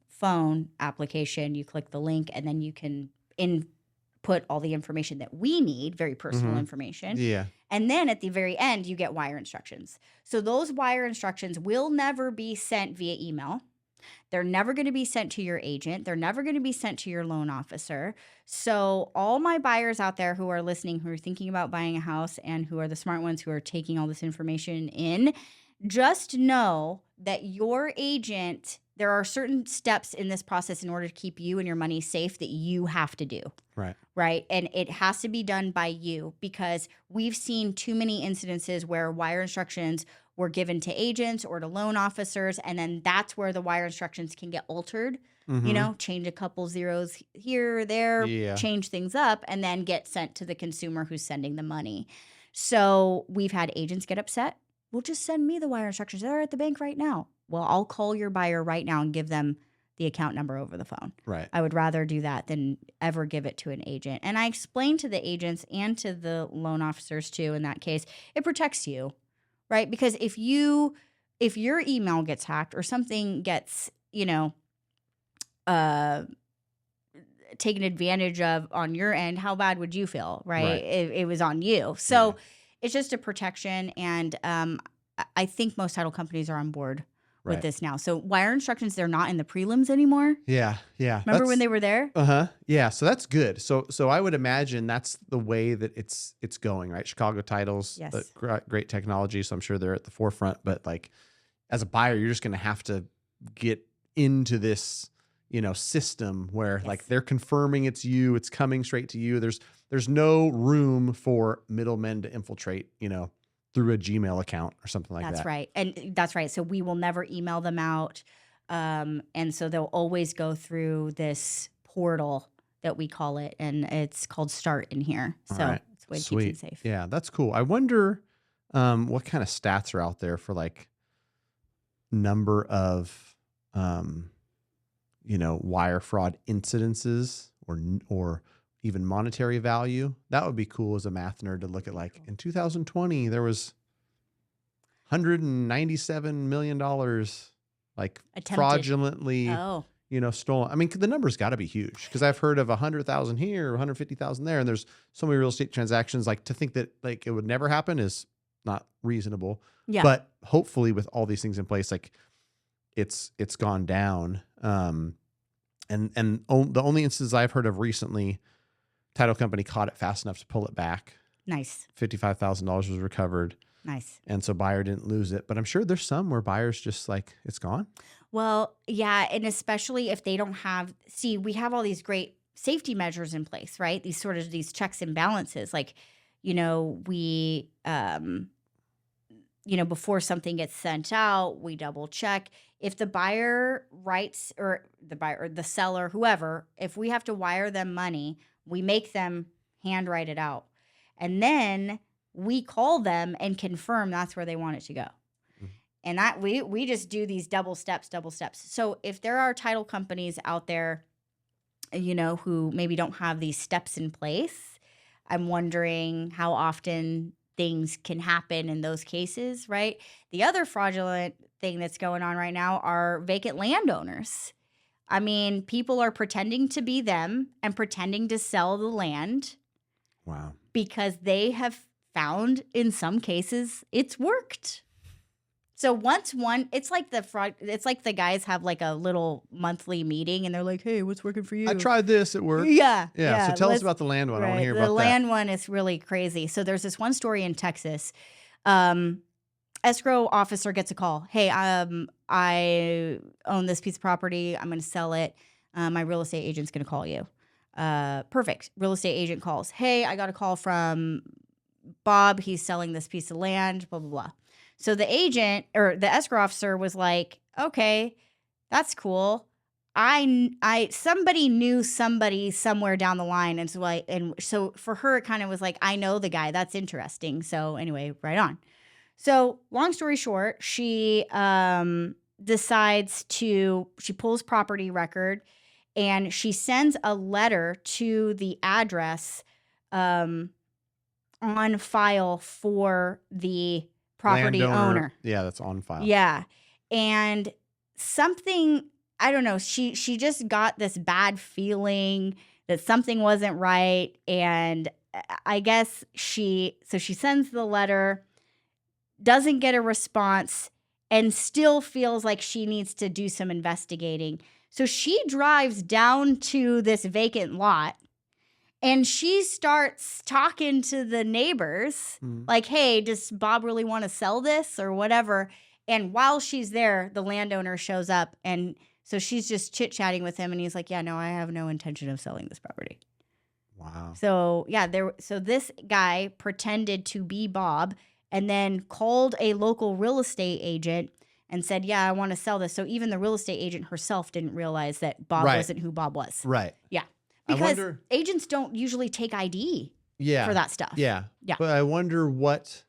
Speaker 2: phone application, you click the link, and then you can input all the information that we need, very personal information.
Speaker 1: Yeah.
Speaker 2: And then at the very end, you get wire instructions. So those wire instructions will never be sent via email. They're never going to be sent to your agent. They're never going to be sent to your loan officer. So all my buyers out there who are listening, who are thinking about buying a house, and who are the smart ones who are taking all this information in, just know that your agent, there are certain steps in this process in order to keep you and your money safe that you have to do. Right. And it has to be done by you, because we've seen too many incidences where wire instructions were given to agents or to loan officers, and then that's where the wire instructions can get altered. Change a couple zeros here or there, change things up, and then get sent to the consumer who's sending the money. So we've had agents get upset. Well, just send me the wire instructions. They're at the bank right now. Well, I'll call your buyer right now and give them the account number over the phone.
Speaker 1: Right.
Speaker 2: I would rather do that than ever give it to an agent. And I explained to the agents and to the loan officers too, in that case, it protects you, right? Because if your email gets hacked or something gets, taken advantage of on your end, how bad would you feel, right? It was on you. So it's just a protection. And I think most title companies are on board with this now. So wire instructions, they're not in the prelims anymore.
Speaker 1: Yeah.
Speaker 2: Remember when they were there?
Speaker 1: Yeah. So that's good. So I would imagine that's the way that it's going, right? Chicago Titles, great technology. So I'm sure they're at the forefront, but like as a buyer, you're just going to have to get into this, system where like they're confirming it's you, it's coming straight to you. There's no room for middlemen to infiltrate, through a Gmail account or something like
Speaker 2: That's
Speaker 1: that.
Speaker 2: right. And that's right. So we will never email them out. And so they'll always go through this portal that we call it, and it's called Start in here.
Speaker 1: All
Speaker 2: So
Speaker 1: right.
Speaker 2: it's a way to keep
Speaker 1: Sweet.
Speaker 2: them safe.
Speaker 1: Yeah, that's cool. I wonder what kind of stats are out there for like number of wire fraud incidences or even monetary value. That would be cool as a math nerd to look at. Like in 2020, there was $197 million like
Speaker 2: Attempted.
Speaker 1: fraudulently,
Speaker 2: Oh,
Speaker 1: stolen. I mean, the number's got to be huge because I've heard of 100,000 here, 150,000 there, and there's so many real estate transactions. Like to think that like it would never happen is not reasonable.
Speaker 2: yeah.
Speaker 1: But hopefully, with all these things in place, like it's gone down. The only instances I've heard of recently, title company caught it fast enough to pull it back.
Speaker 2: Nice.
Speaker 1: $55,000 was recovered.
Speaker 2: Nice.
Speaker 1: And so buyer didn't lose it. But I'm sure there's some where buyers just like, it's gone.
Speaker 2: Well, yeah. And especially if they don't have, we have all these great safety measures in place, right? These checks and balances. Like, we, before something gets sent out, we double check. If the buyer writes, or the seller, whoever, if we have to wire them money, we make them handwrite it out. And then we call them and confirm that's where they want it to go. Mm-hmm. And that we just do these double steps. So if there are title companies out there, who maybe don't have these steps in place, I'm wondering how often things can happen in those cases, right? The other fraudulent thing that's going on right now are vacant landowners. I mean, people are pretending to be them and pretending to sell the land.
Speaker 1: Wow.
Speaker 2: Because they have found in some cases it's worked. So it's like the guys have like a little monthly meeting and they're like, hey, what's working for you?
Speaker 1: I tried this, it worked.
Speaker 2: Yeah.
Speaker 1: So tell us about the land one.
Speaker 2: Right.
Speaker 1: I want to hear
Speaker 2: the
Speaker 1: about that.
Speaker 2: The land one is really crazy. So there's this one story in Texas. Escrow officer gets a call. Hey, I own this piece of property. I'm going to sell it. My real estate agent's going to call you. Perfect. Real estate agent calls. Hey, I got a call from Bob. He's selling this piece of land, blah, blah, blah. So the agent or the escrow officer was like, okay, that's cool. Somebody knew somebody somewhere down the line. And so for her, it kind of was like, I know the guy. That's interesting. So anyway, right on. So long story short, she she pulls property record and she sends a letter to the address on file for the property owner.
Speaker 1: Yeah, that's on file.
Speaker 2: Yeah. And something, I don't know, she just got this bad feeling that something wasn't right. And I guess she sends the letter, doesn't get a response, and still feels like she needs to do some investigating. So she drives down to this vacant lot and she starts talking to the neighbors like, hey, does Bob really want to sell this or whatever? And while she's there, the landowner shows up. And so she's just chit-chatting with him. And he's like, yeah, no, I have no intention of selling this property.
Speaker 1: Wow.
Speaker 2: So, yeah, so this guy pretended to be Bob and then called a local real estate agent and said, yeah, I want to sell this. So even the real estate agent herself didn't realize that Bob wasn't who Bob was.
Speaker 1: Right.
Speaker 2: Yeah. Because agents don't usually take ID for that stuff.
Speaker 1: Yeah.
Speaker 2: Yeah.
Speaker 1: But I wonder what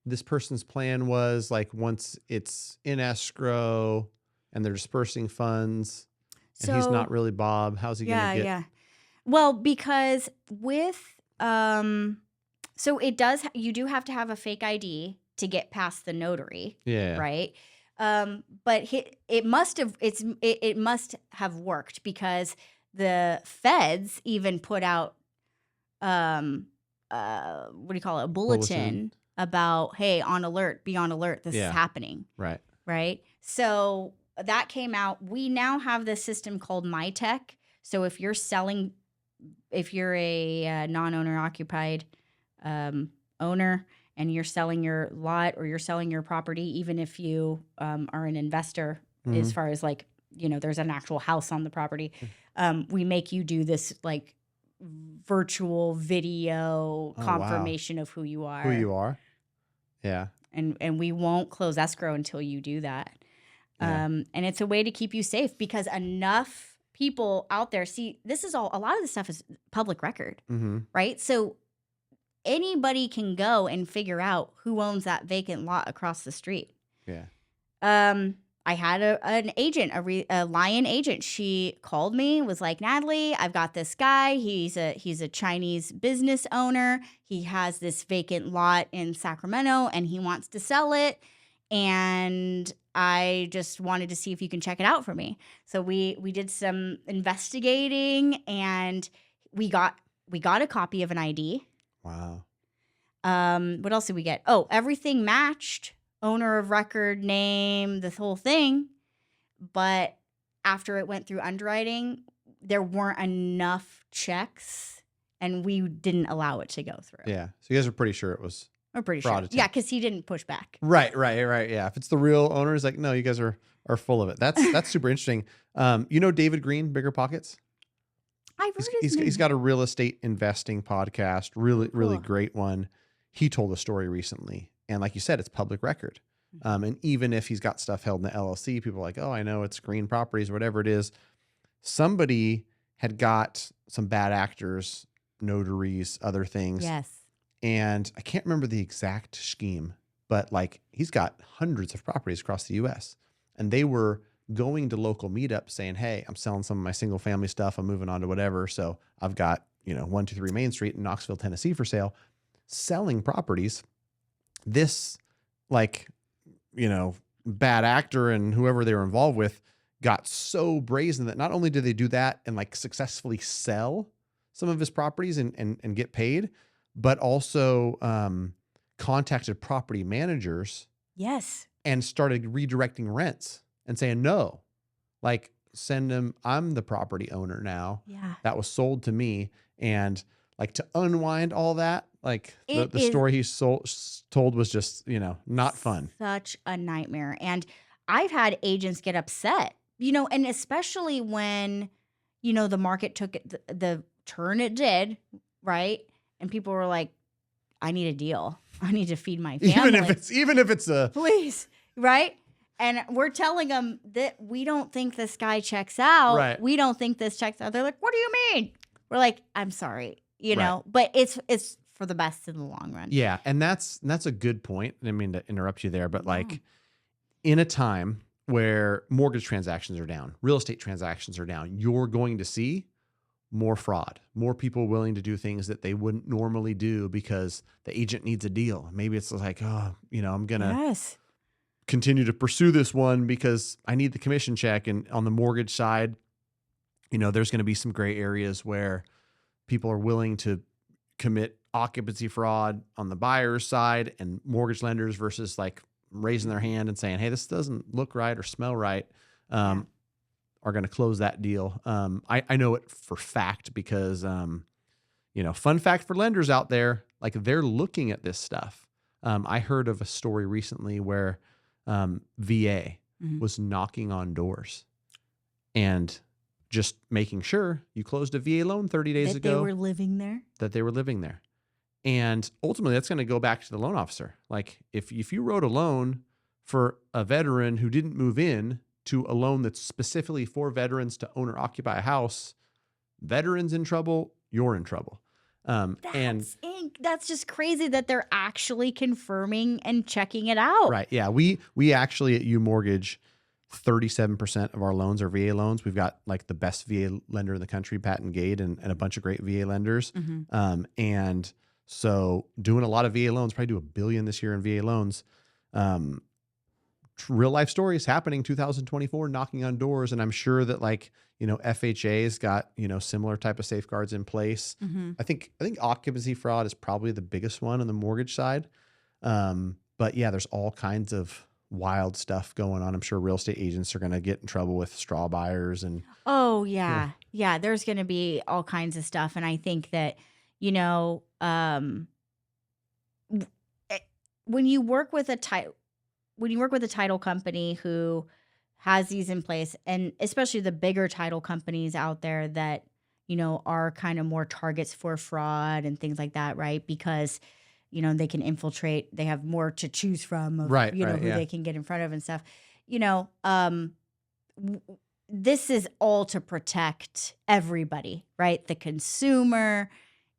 Speaker 1: this person's plan was, like once it's in escrow and they're dispersing funds and he's not really Bob, how's he going to get?
Speaker 2: Yeah. Well, because with, so you do have to have a fake ID to get past the notary.
Speaker 1: Yeah.
Speaker 2: Right. But it must have worked because the feds even put out, a bulletin about, hey, on alert, be on alert. This is happening.
Speaker 1: Right.
Speaker 2: Right. So that came out. We now have this system called MyTech. So if you're a non-owner occupied owner and you're selling your lot or you're selling your property, even if you are an investor, as far as like, there's an actual house on the property, we make you do this like virtual video confirmation of who you are.
Speaker 1: Who you are? Yeah.
Speaker 2: And we won't close escrow until you do that.
Speaker 1: Yeah.
Speaker 2: And it's a way to keep you safe because enough people out there see this is all, a lot of this stuff is public record,
Speaker 1: Mm-hmm.
Speaker 2: right? So anybody can go and figure out who owns that vacant lot across the street.
Speaker 1: Yeah.
Speaker 2: I had an agent, a lion agent. She called me, was like, Natalie, I've got this guy. He's a Chinese business owner. He has this vacant lot in Sacramento and he wants to sell it. And I just wanted to see if you can check it out for me. So we did some investigating and we got a copy of an ID.
Speaker 1: Wow.
Speaker 2: What else did we get? Oh, everything matched. Owner of record, name, this whole thing. But after it went through underwriting, there weren't enough checks and we didn't allow it to go through.
Speaker 1: Yeah. So you guys are pretty sure it was
Speaker 2: We're pretty
Speaker 1: fraud
Speaker 2: sure.
Speaker 1: attempt.
Speaker 2: Yeah, because he didn't push back.
Speaker 1: Right. Yeah. If it's the real owner, it's like, no, you guys are full of it. That's super interesting. David Green, Bigger Pockets?
Speaker 2: I've heard his name.
Speaker 1: He's got a real estate investing podcast, really, really
Speaker 2: Cool.
Speaker 1: great one. He told a story recently. And like you said, it's public record. And even if he's got stuff held in the LLC, people are like, oh, I know it's Green Properties, whatever it is. Somebody had got some bad actors, notaries, other things.
Speaker 2: Yes.
Speaker 1: And I can't remember the exact scheme, but like he's got hundreds of properties across the US. And they were going to local meetups saying, hey, I'm selling some of my single family stuff. I'm moving on to whatever. So I've got, 123 Main Street in Knoxville, Tennessee for sale, selling properties. This bad actor and whoever they were involved with got so brazen that not only did they do that and like successfully sell some of his properties and get paid, but also contacted property managers.
Speaker 2: Yes.
Speaker 1: And started redirecting rents and saying, no, like send them, I'm the property owner now.
Speaker 2: Yeah.
Speaker 1: That was sold to me. And like to unwind all that, like the story he told was just, not fun.
Speaker 2: Such a nightmare. And I've had agents get upset, and especially when, the market took it, the turn it did, right? And people were like, I need a deal. I need to feed my family.
Speaker 1: Even if it's a
Speaker 2: please, right? And we're telling them that we don't think this guy checks out.
Speaker 1: Right.
Speaker 2: We don't think this checks out. They're like, what do you mean? We're like, I'm sorry,
Speaker 1: Right.
Speaker 2: but it's for the best in the long run.
Speaker 1: Yeah. And that's a good point. I didn't mean to interrupt you there, but like in a time where mortgage transactions are down, real estate transactions are down, you're going to see more fraud, more people willing to do things that they wouldn't normally do because the agent needs a deal. Maybe it's like, oh, I'm going to continue to pursue this one because I need the commission check. And on the mortgage side, there's going to be some gray areas where people are willing to commit occupancy fraud on the buyer's side and mortgage lenders versus like raising their hand and saying, hey, this doesn't look right or smell right. Are going to close that deal. I know it for fact because, fun fact for lenders out there, like they're looking at this stuff. I heard of a story recently where VA was knocking on doors and just making sure you closed a VA loan 30 days ago.
Speaker 2: That they were living there.
Speaker 1: And ultimately that's going to go back to the loan officer. Like if you wrote a loan for a veteran who didn't move in to a loan that's specifically for veterans to own or occupy a house, veterans in trouble, you're in trouble.
Speaker 2: That's just crazy that they're actually confirming and checking it out.
Speaker 1: Right. Yeah. We actually at UMortgage, 37% of our loans are VA loans. We've got like the best VA lender in the country, Pat and Gade, and a bunch of great VA lenders. And so doing a lot of VA loans, probably do $1 billion this year in VA loans. Real life stories happening 2024, knocking on doors. And I'm sure that like, FHA's got, similar type of safeguards in place. I think occupancy fraud is probably the biggest one on the mortgage side. But yeah, there's all kinds of wild stuff going on. I'm sure real estate agents are going to get in trouble with straw buyers and.
Speaker 2: Oh yeah. Yeah. There's going to be all kinds of stuff. And I think that, when you work with a title company who has these in place, and especially the bigger title companies out there that, are kind of more targets for fraud and things like that, right? Because, they can infiltrate. They have more to choose from of,
Speaker 1: Right,
Speaker 2: who
Speaker 1: yeah.
Speaker 2: they can get in front of and stuff. This is all to protect everybody, right? The consumer,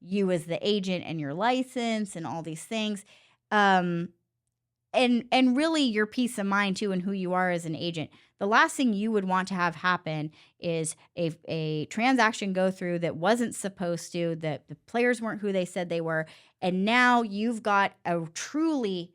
Speaker 2: you as the agent and your license and all these things. And really your peace of mind too and who you are as an agent. The last thing you would want to have happen is a transaction go through that wasn't supposed to, that the players weren't who they said they were, and now you've got a truly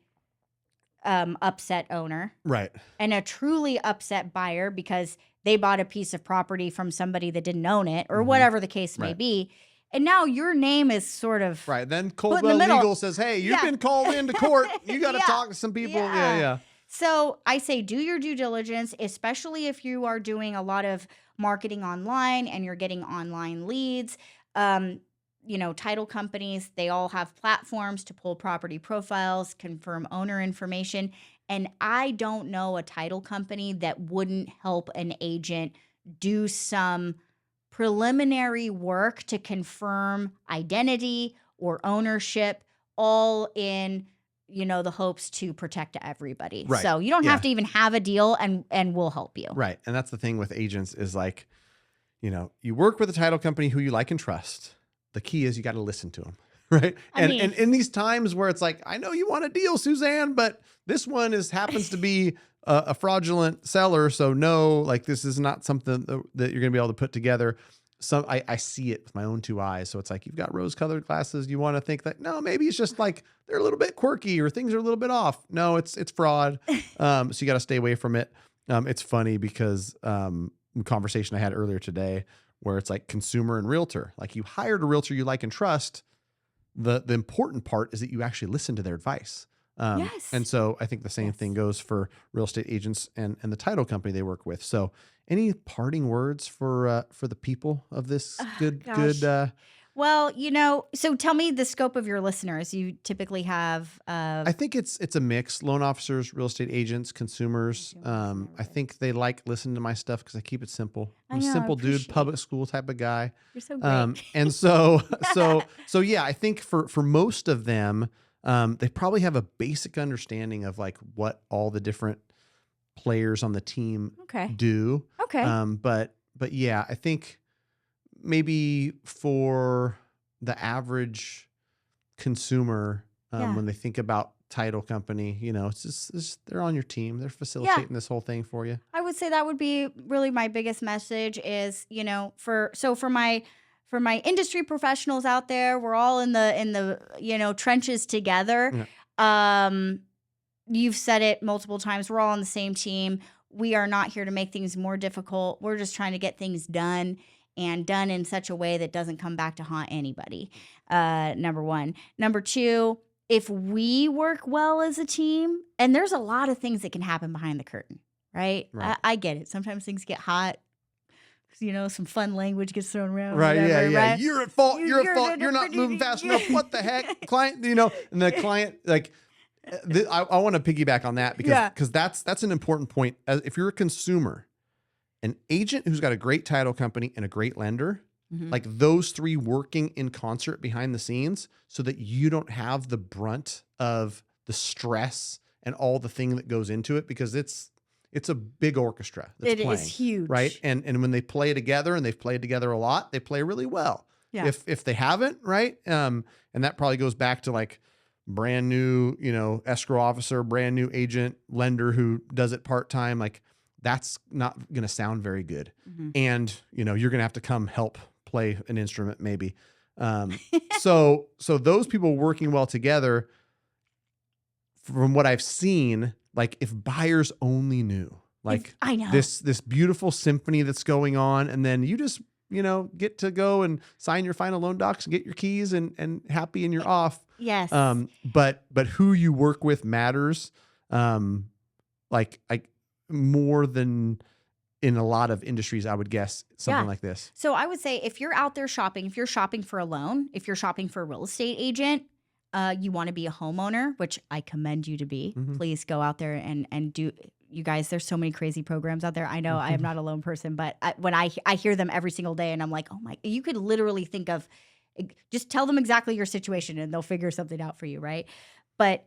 Speaker 2: upset owner,
Speaker 1: Right.
Speaker 2: and a truly upset buyer because they bought a piece of property from somebody that didn't own it, or whatever the case may
Speaker 1: Right.
Speaker 2: be. And now your name is sort of
Speaker 1: Right. Then
Speaker 2: put in the
Speaker 1: Coldwell
Speaker 2: middle.
Speaker 1: Legal says, hey, you've been called into court. You got to
Speaker 2: Yeah.
Speaker 1: talk to some people.
Speaker 2: Yeah.
Speaker 1: Yeah.
Speaker 2: So I say do your due diligence, especially if you are doing a lot of marketing online and you're getting online leads. Title companies, they all have platforms to pull property profiles, confirm owner information. And I don't know a title company that wouldn't help an agent do some preliminary work to confirm identity or ownership, all in the hopes to protect everybody.
Speaker 1: Right.
Speaker 2: So you don't
Speaker 1: Yeah.
Speaker 2: have to even have a deal, and we'll help you.
Speaker 1: Right. And that's the thing with agents is like, you work with a title company who you like and trust. The key is you got to listen to them. Right. And in these times where it's like, I know you want a deal, Suzanne, but this one happens to be a fraudulent seller. So no, like this is not something that you're going to be able to put together. I see it with my own two eyes. So it's like, you've got rose colored glasses. You want to think that, no, maybe it's just like they're a little bit quirky or things are a little bit off. No, it's fraud. So you got to stay away from it. It's funny because conversation I had earlier today where it's like consumer and realtor, like you hired a realtor you like and trust. The important part is that you actually listen to their advice.
Speaker 2: Yes.
Speaker 1: And so I think the same thing goes for real estate agents and the title company they work with. So any parting words for the people of this good.
Speaker 2: Well, so tell me the scope of your listeners. You typically have
Speaker 1: I think it's a mix: loan officers, real estate agents, consumers. I think they like listening to my stuff because I keep it simple. I'm a simple dude, public school type of guy.
Speaker 2: You're so great.
Speaker 1: And so yeah, I think for most of them, they probably have a basic understanding of like what all the different players on the team do.
Speaker 2: Okay.
Speaker 1: But yeah, I think maybe for the average consumer, when they think about title company, it's just they're on your team. They're facilitating this whole thing for you.
Speaker 2: I would say that would be really my biggest message is, for my industry professionals out there, we're all in the trenches together.
Speaker 1: Yeah.
Speaker 2: You've said it multiple times. We're all on the same team. We are not here to make things more difficult. We're just trying to get things done, and done in such a way that doesn't come back to haunt anybody. Number one. Number two, if we work well as a team, and there's a lot of things that can happen behind the curtain, right? I get it. Sometimes things get hot. Some fun language gets thrown around.
Speaker 1: Right.
Speaker 2: Whatever,
Speaker 1: Yeah.
Speaker 2: right?
Speaker 1: You're at fault. You're at fault. You're not moving fast enough. What the heck? Client, and the client, like, I want to piggyback on that because that's an important point. If you're a consumer, an agent who's got a great title company and a great lender, like those three working in concert behind the scenes so that you don't have the brunt of the stress and all the thing that goes into it, because it's a big orchestra that's playing. It is
Speaker 2: huge.
Speaker 1: Right. And when they play together, and they've played together a lot, they play really well.
Speaker 2: Yeah.
Speaker 1: If they haven't, right. And that probably goes back to like brand new, escrow officer, brand new agent, lender who does it part-time. Like, that's not going to sound very good. And, you're going to have to come help play an instrument maybe. So those people working well together, from what I've seen, like if buyers only knew, like
Speaker 2: I know
Speaker 1: this beautiful symphony that's going on, and then you just, get to go and sign your final loan docs and get your keys and happy and you're off.
Speaker 2: Yes.
Speaker 1: But who you work with matters. Like more than in a lot of industries, I would guess something like this.
Speaker 2: So I would say if you're out there shopping, if you're shopping for a loan, if you're shopping for a real estate agent, you want to be a homeowner, which I commend you to be. Please go out there and do. You guys, there's so many crazy programs out there. I know I am not a loan person, but when I hear them every single day, and I'm like, oh my, you could literally think of just tell them exactly your situation and they'll figure something out for you, right? But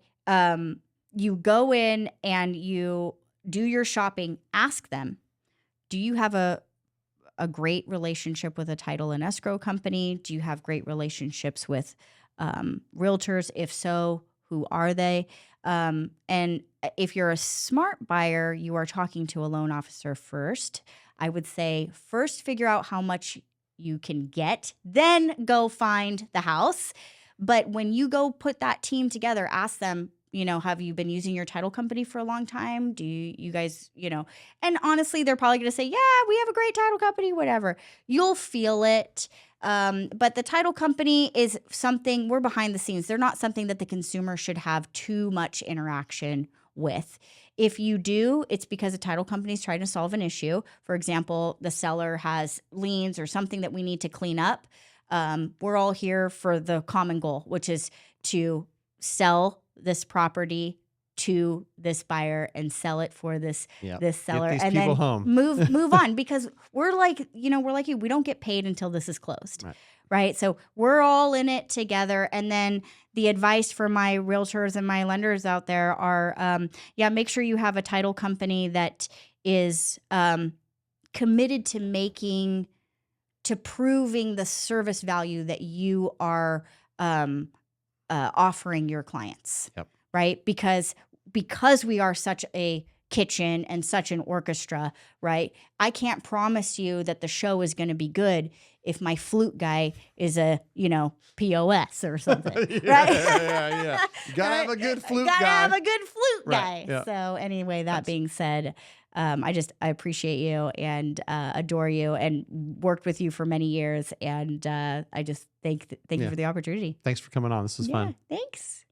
Speaker 2: you go in and you do your shopping. Ask them, do you have a great relationship with a title and escrow company? Do you have great relationships with realtors? If so, who are they? And if you're a smart buyer, you are talking to a loan officer first. I would say first figure out how much you can get, then go find the house. But when you go put that team together, ask them, have you been using your title company for a long time? Do you guys, and honestly, they're probably going to say, yeah, we have a great title company, whatever. You'll feel it. But the title company is something, we're behind the scenes. They're not something that the consumer should have too much interaction with. If you do, it's because a title company is trying to solve an issue. For example, the seller has liens or something that we need to clean up. We're all here for the common goal, which is to sell this property to this buyer and sell it for this seller,
Speaker 1: Get these
Speaker 2: and
Speaker 1: people
Speaker 2: then
Speaker 1: home.
Speaker 2: move on, because we're like you. We don't get paid until this is closed, right? So we're all in it together. And then the advice for my realtors and my lenders out there are, make sure you have a title company that is committed to proving the service value that you are offering your clients, right? Because we are such a kitchen and such an orchestra, right? I can't promise you that the show is going to be good if my flute guy is a, POS or something, right?
Speaker 1: Yeah. You gotta have a good flute guy.
Speaker 2: Gotta have a good flute guy.
Speaker 1: Yeah.
Speaker 2: So anyway, that being said, I appreciate you and adore you and worked with you for many years. And I just thank you for the opportunity.
Speaker 1: Thanks for coming on. This was fun.
Speaker 2: Thanks.